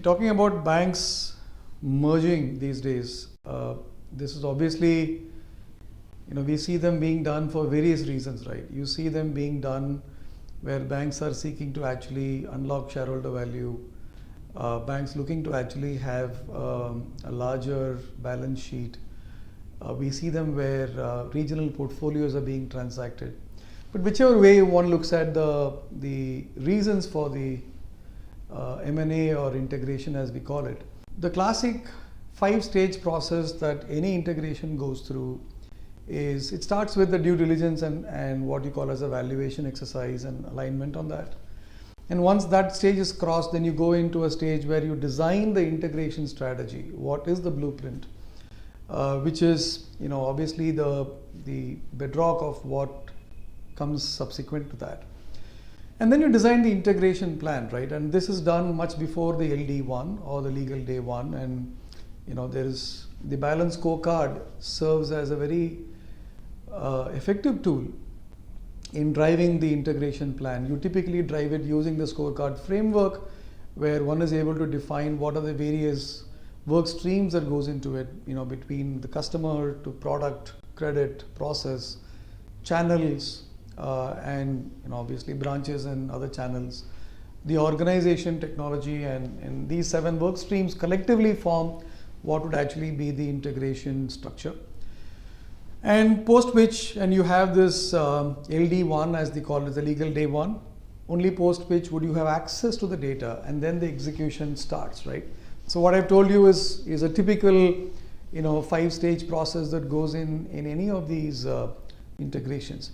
talking about banks merging these days, this is obviously, we see them being done for various reasons, right? You see them being done where banks are seeking to actually unlock shareholder value, banks looking to actually have a larger balance sheet. We see them where regional portfolios are being transacted. But whichever way one looks at the reasons for the M&A or integration, as we call it, the classic 5-stage process that any integration goes through is it starts with the due diligence and what you call as a valuation exercise and alignment on that. And once that stage is crossed, then you go into a stage where you design the integration strategy. What is the blueprint? Which is, obviously the bedrock of what comes subsequent to that. And then you design the integration plan, right? And this is done much before the LD1 or the legal day one. And there is the balance scorecard serves as a very effective tool in driving the integration plan. You typically drive it using the scorecard framework, where one is able to define what are the various work streams that goes into it, between the customer to product, credit, process, channels, and obviously branches and other channels, the organization, technology, and these 7 work streams collectively form what would actually be the integration structure. And post which, and you have this LD1, as they call it, the legal day one, only post which would you have access to the data, and then the execution starts, right? So what I've told you is a typical 5-stage process that goes in any of these integrations.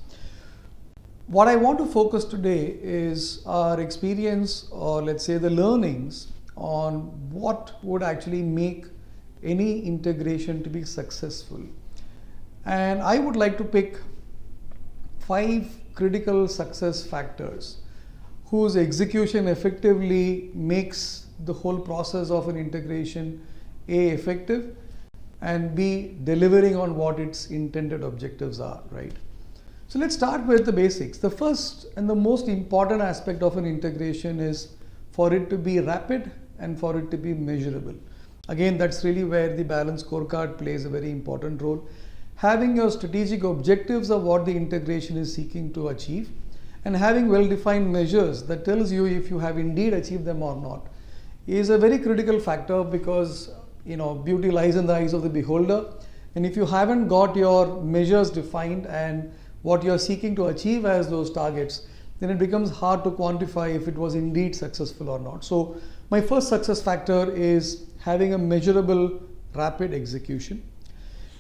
What I want to focus today is our experience, or let's say the learnings, on what would actually make any integration to be successful. And I would like to pick 5 critical success factors whose execution effectively makes the whole process of an integration A, effective, and B, delivering on what its intended objectives are, right? So let's start with the basics. The first and the most important aspect of an integration is for it to be rapid and for it to be measurable. Again, that's really where the balance scorecard plays a very important role. Having your strategic objectives of what the integration is seeking to achieve, and having well-defined measures that tells you if you have indeed achieved them or not, is a very critical factor, because beauty lies in the eyes of the beholder. And if you haven't got your measures defined and what you're seeking to achieve as those targets, then it becomes hard to quantify if it was indeed successful or not. So my first success factor is having a measurable, rapid execution.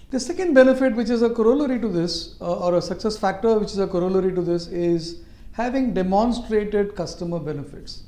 The second benefit, which is a corollary to this, or a success factor which is a corollary to this, is having demonstrated customer benefits.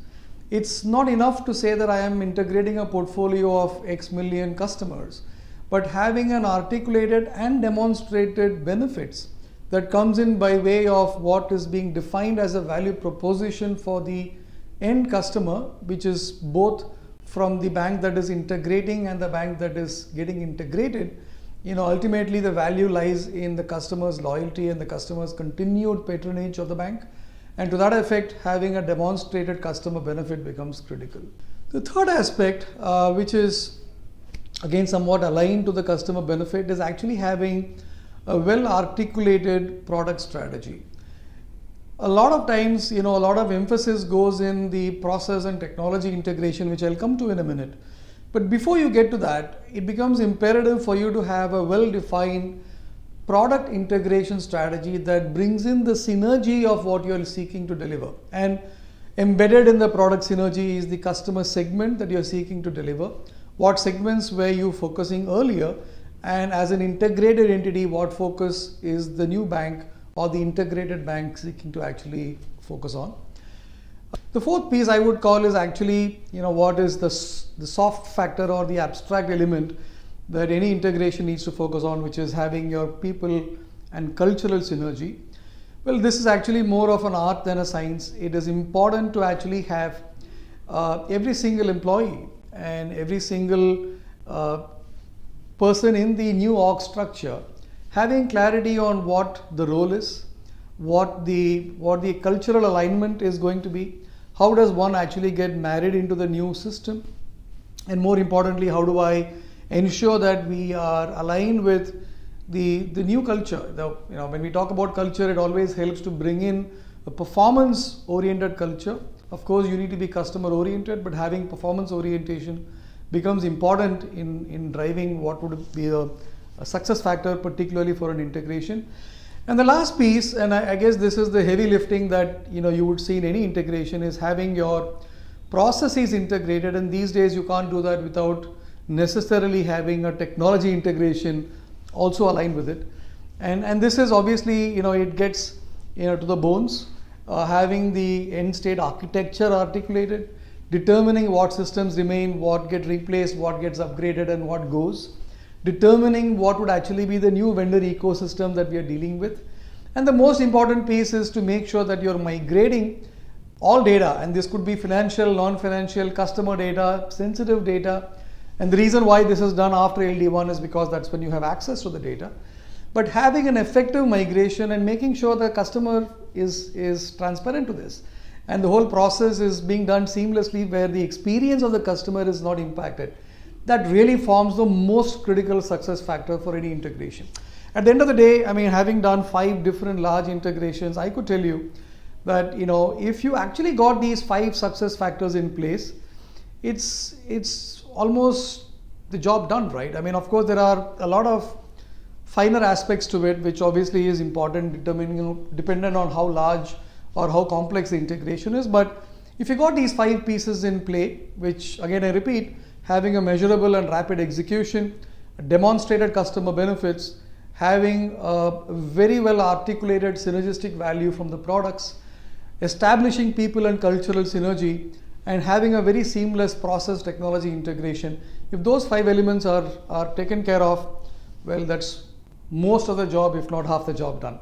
It's not enough to say that I am integrating a portfolio of X million customers, but having an articulated and demonstrated benefits that comes in by way of what is being defined as a value proposition for the end customer, which is both from the bank that is integrating and the bank that is getting integrated. Ultimately the value lies in the customer's loyalty and the customer's continued patronage of the bank. And to that effect, having a demonstrated customer benefit becomes critical. The third aspect, which is again somewhat aligned to the customer benefit, is actually having a well-articulated product strategy. A lot of times, a lot of emphasis goes in the process and technology integration, which I'll come to in a minute. But before you get to that, it becomes imperative for you to have a well-defined product integration strategy that brings in the synergy of what you're seeking to deliver. And embedded in the product synergy is the customer segment that you're seeking to deliver. What segments were you focusing earlier? And as an integrated entity, what focus is the new bank or the integrated bank seeking to actually focus on? The fourth piece I would call is actually, what is the soft factor or the abstract element that any integration needs to focus on, which is having your people and cultural synergy. Well, this is actually more of an art than a science. It is important to actually have every single employee and every single person in the new org structure having clarity on what the role is, what the cultural alignment is going to be, how does one actually get married into the new system, And more importantly, how do I ensure that we are aligned with the new culture? When we talk about culture, it always helps to bring in a performance oriented culture. Of course, you need to be customer oriented, but having performance orientation becomes important in driving what would be a success factor, particularly for an integration. And the last piece, and I guess this is the heavy lifting that you would see in any integration, is having your processes integrated. And these days you can't do that without necessarily having a technology integration also aligned with it. And this is obviously, it gets to the bones, having the end state architecture articulated, determining what systems remain, what get replaced, what gets upgraded, and what goes, determining what would actually be the new vendor ecosystem that we are dealing with. And the most important piece is to make sure that you're migrating all data, and this could be financial, non-financial, customer data, sensitive data. And the reason why this is done after LD1 is because that's when you have access to the data. But having an effective migration and making sure the customer is transparent to this, and the whole process is being done seamlessly where the experience of the customer is not impacted. That really forms the most critical success factor for any integration. At the end of the day, having done 5 different large integrations, I could tell you that if you actually got these 5 success factors in place, it's almost the job done, right? Of course, there are a lot of finer aspects to it, which obviously is important, dependent on how large or how complex the integration is. But if you got these 5 pieces in play, which again I repeat, having a measurable and rapid execution, demonstrated customer benefits, having a very well articulated synergistic value from the products, establishing people and cultural synergy, and having a very seamless process technology integration. If those 5 elements are taken care of, well, that's most of the job, if not half the job done.